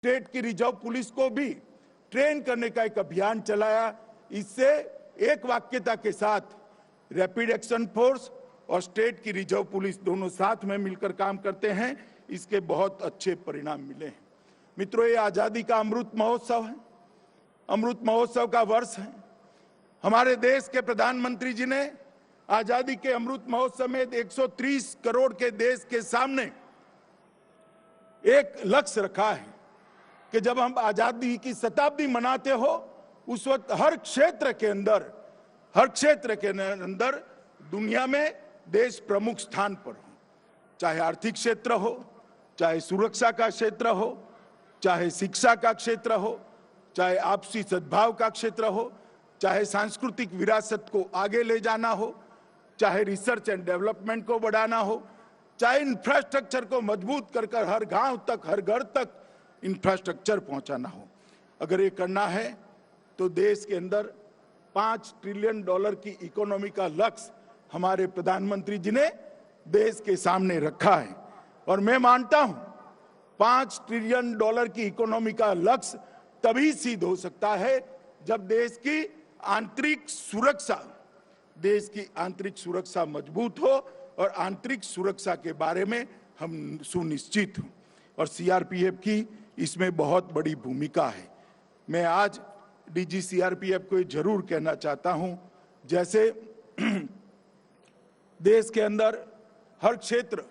State की reserve police को भी ट्रेन करने का एक अभियान चलाया। इससे एक वाक्यता के साथ रैपिड एक्शन फोर्स और स्टेट की रिजर्व पुलिस दोनों साथ में मिलकर काम करते हैं। इसके बहुत अच्छे परिणाम मिले हैं। मित्रों, ये आजादी का अमृत महोत्सव है, अमृत महोत्सव का वर्ष है। हमारे देश के प्रधानमंत्री जी ने आजादी के अमृत महोत्सव में 130 करोड़ के देश के सामने एक लक्ष्य रखा है कि जब हम आजादी की शताब्दी मनाते हो उस वक्त हर क्षेत्र के अंदर दुनिया में देश प्रमुख स्थान पर हो, चाहे आर्थिक क्षेत्र हो, चाहे सुरक्षा का क्षेत्र हो, चाहे शिक्षा का क्षेत्र हो, चाहे आपसी सद्भाव का क्षेत्र हो, चाहे सांस्कृतिक विरासत को आगे ले जाना हो, चाहे रिसर्च एंड डेवलपमेंट को बढ़ाना हो, चाहे इंफ्रास्ट्रक्चर को मजबूत कर हर गांव तक, हर घर तक इंफ्रास्ट्रक्चर पहुंचाना हो। अगर ये करना है तो देश के अंदर $5 ट्रिलियन की इकोनॉमी का लक्ष्य हमारे प्रधानमंत्री जी ने देश के सामने रखा है। और मैं मानता हूं $5 ट्रिलियन की इकोनॉमी का लक्ष्य तभी सिद्ध हो सकता है जब देश की आंतरिक सुरक्षा मजबूत हो और आंतरिक सुरक्षा के बारे में हम सुनिश्चित हों। और सीआरपीएफ की इसमें बहुत बड़ी भूमिका है। मैं आज डीजी सीआरपीएफ को जरूर कहना चाहता हूं, जैसे देश के अंदर हर क्षेत्र,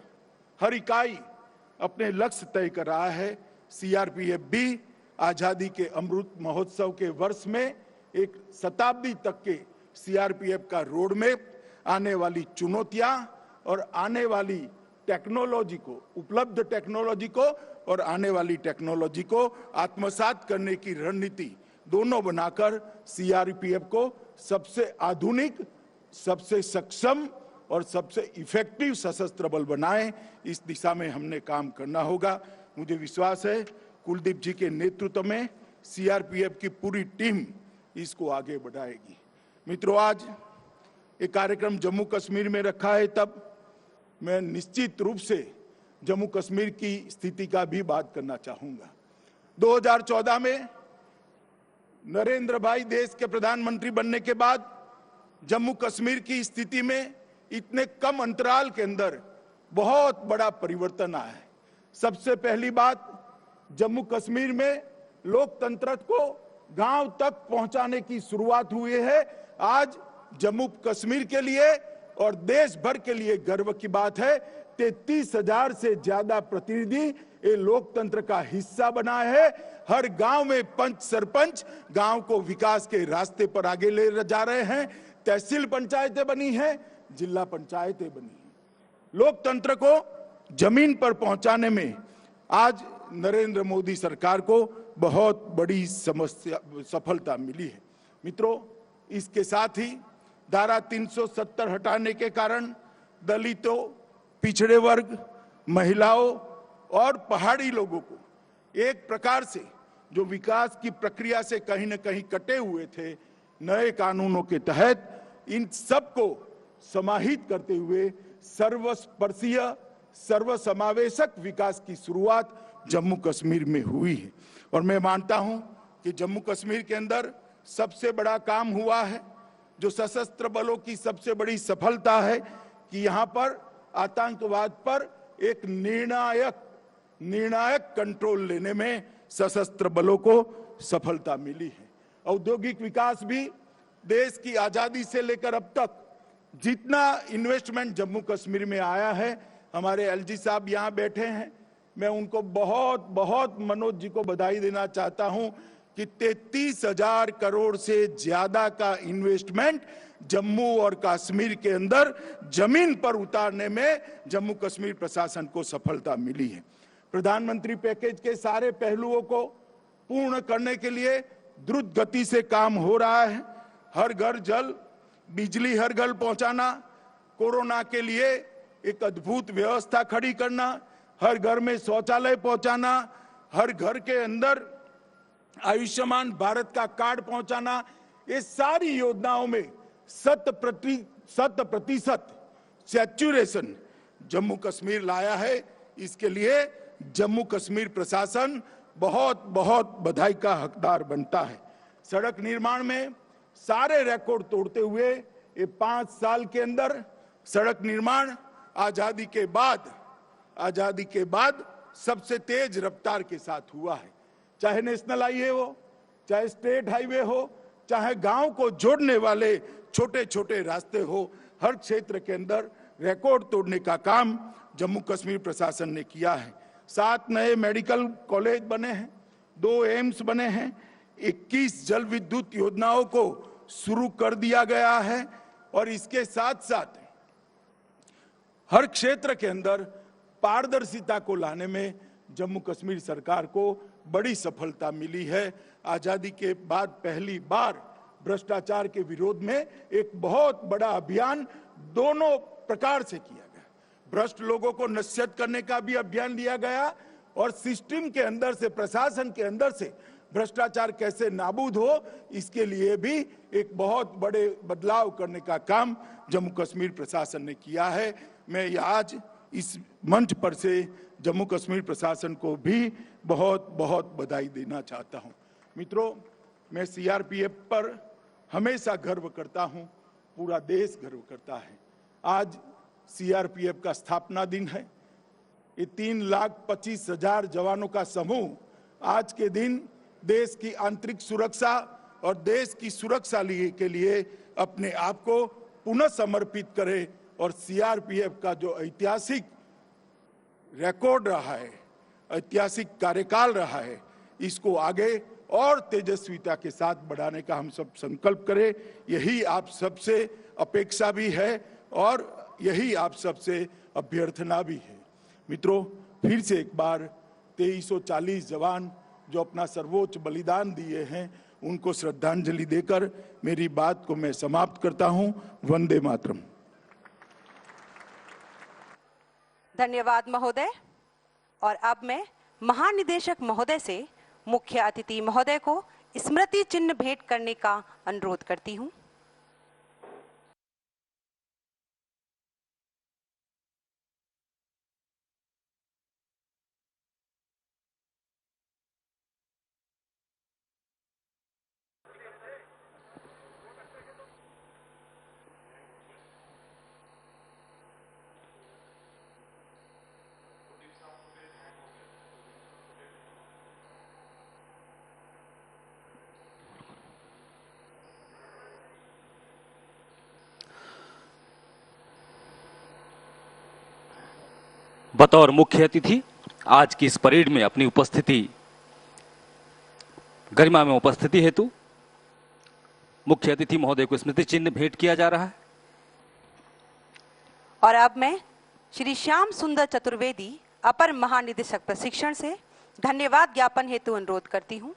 हर इकाई अपने लक्ष्य तय कर रहा है, सीआरपीएफ भी आजादी के अमृत महोत्सव के वर्ष में एक शताब्दी तक के सीआरपीएफ का रोड मैप, आने वाली चुनौतियां और आने वाली टेक्नोलॉजी को, उपलब्ध टेक्नोलॉजी को और आने वाली टेक्नोलॉजी को आत्मसात करने की रणनीति दोनों बनाकर सीआरपीएफ को सबसे आधुनिक, सबसे सक्षम और सबसे इफेक्टिव सशस्त्र बल बनाएं। इस दिशा में हमने काम करना होगा। मुझे विश्वास है कुलदीप जी के नेतृत्व में सीआरपीएफ की पूरी टीम इसको आगे बढ़ाएगी। मित्रों, आज एक कार्यक्रम जम्मू कश्मीर में रखा है, तब मैं निश्चित रूप से जम्मू कश्मीर की स्थिति का भी बात करना चाहूंगा। 2014 में नरेंद्र भाई देश के प्रधानमंत्री बनने के बाद जम्मू कश्मीर की स्थिति में इतने कम अंतराल के अंदर बहुत बड़ा परिवर्तन आया है। सबसे पहली बात, जम्मू कश्मीर में लोकतंत्र को गांव तक पहुंचाने की शुरुआत हुई है। आज जम्मू कश्मीर के लिए और देश भर के लिए गर्व की बात है, 33,000 से ज्यादा प्रतिनिधि ये लोकतंत्र का हिस्सा बना है। हर गांव में पंच सरपंच गांव को विकास के रास्ते पर आगे ले जा रहे हैं। तहसील पंचायतें बनी हैं, जिला पंचायतें बनी हैं। लोकतंत्र को जमीन पर पहुंचाने में आज नरेंद्र मोदी सरकार को बहुत बड़ी सफलता मिली है। मित्रों, इसके साथ ही धारा 370 हटाने के कारण दलितों, पिछड़े वर्ग, महिलाओं और पहाड़ी लोगों को एक प्रकार से जो विकास की प्रक्रिया से कहीं न कहीं कटे हुए थे, नए कानूनों के तहत इन सबको समाहित करते हुए सर्वस्पर्शीय, सर्वसमावेशक विकास की शुरुआत जम्मू कश्मीर में हुई है। और मैं मानता हूं कि जम्मू कश्मीर के अंदर सबसे बड़ा काम हुआ है, जो सशस्त्र बलों की सबसे बड़ी सफलता है कि यहां पर आतंकवाद पर एक निर्णायक कंट्रोल लेने में सशस्त्र बलों को सफलता मिली है। औद्योगिक विकास भी देश की आजादी से लेकर अब तक जितना इन्वेस्टमेंट जम्मू कश्मीर में आया है, हमारे एलजी साहब यहां बैठे हैं, मैं उनको बहुत मनोज जी को बधाई देना चाहता हूं कि 33,000 करोड़ से ज्यादा का इन्वेस्टमेंट जम्मू और कश्मीर के अंदर जमीन पर उतारने में जम्मू कश्मीर प्रशासन को सफलता मिली है। प्रधानमंत्री पैकेज के सारे पहलुओं को पूर्ण करने के लिए द्रुत गति से काम हो रहा है। हर घर जल, बिजली हर घर पहुंचाना, कोरोना के लिए एक अद्भुत व्यवस्था खड़ी करना, हर घर में शौचालय पहुंचाना, हर घर के अंदर आयुष्मान भारत का कार्ड पहुंचाना, ये सारी योजनाओं में 100% सैचुरेशन जम्मू कश्मीर लाया है। इसके लिए जम्मू कश्मीर प्रशासन बहुत बहुत बधाई का हकदार बनता है। सड़क निर्माण में सारे रिकॉर्ड तोड़ते हुए ये 5 साल के अंदर सड़क निर्माण आजादी के बाद सबसे तेज रफ्तार के साथ हुआ है। चाहे नेशनल हाईवे हो, चाहे स्टेट हाईवे हो, चाहे गांव को जोड़ने वाले छोटे छोटे रास्ते हो, हर क्षेत्र के अंदर रिकॉर्ड तोड़ने का काम जम्मू कश्मीर प्रशासन ने किया है। 7 नए मेडिकल कॉलेज बने हैं, 2 एम्स बने हैं, 21 जल विद्युत योजनाओं को शुरू कर दिया गया है और इसके साथ साथ हर क्षेत्र के अंदर पारदर्शिता को लाने में जम्मू कश्मीर सरकार को बड़ी सफलता मिली है। आजादी के बाद पहली बार भ्रष्टाचार के विरोध में एक बहुत बड़ा अभियान दोनों प्रकार से किया गया। भ्रष्ट लोगों को नसीहत करने का भी अभियान लिया गया और सिस्टम के अंदर से, प्रशासन के अंदर से भ्रष्टाचार कैसे नाबूद हो, इसके लिए भी एक बहुत बड़े बदलाव करने का काम जम्मू कश्मीर प्रशासन ने किया है। मैं आज इस मंच पर से जम्मू कश्मीर प्रशासन को भी बहुत बहुत बधाई देना चाहता हूं। मित्रों, मैं सीआरपीएफ पर हमेशा गर्व करता हूं, पूरा देश गर्व करता है। आज सीआरपीएफ का स्थापना दिन है। ये 3,25,000 जवानों का समूह आज के दिन देश की आंतरिक सुरक्षा और देश की सुरक्षा के लिए अपने आप को पुनः समर्पित करे और सीआरपीएफ का जो ऐतिहासिक रिकॉर्ड रहा है, ऐतिहासिक कार्यकाल रहा है, इसको आगे और तेजस्विता के साथ बढ़ाने का हम सब संकल्प करें। यही आप सबसे अपेक्षा भी है और यही आप सबसे अभ्यर्थना भी है। मित्रों, फिर से एक बार 2340 जवान जो अपना सर्वोच्च बलिदान दिए हैं, उनको श्रद्धांजलि देकर मेरी बात को मैं समाप्त करता हूं। वंदे मातरम। धन्यवाद महोदय। और अब मैं महानिदेशक महोदय से मुख्य अतिथि महोदय को स्मृति चिन्ह भेंट करने का अनुरोध करती हूं। बतौर मुख्य अतिथि आज की इस परेड में अपनी उपस्थिति, गरिमा में उपस्थिति हेतु मुख्य अतिथि महोदय को स्मृति चिन्ह भेंट किया जा रहा है। और अब मैं श्री श्याम सुंदर चतुर्वेदी, अपर महानिदेशक प्रशिक्षण से धन्यवाद ज्ञापन हेतु अनुरोध करती हूं।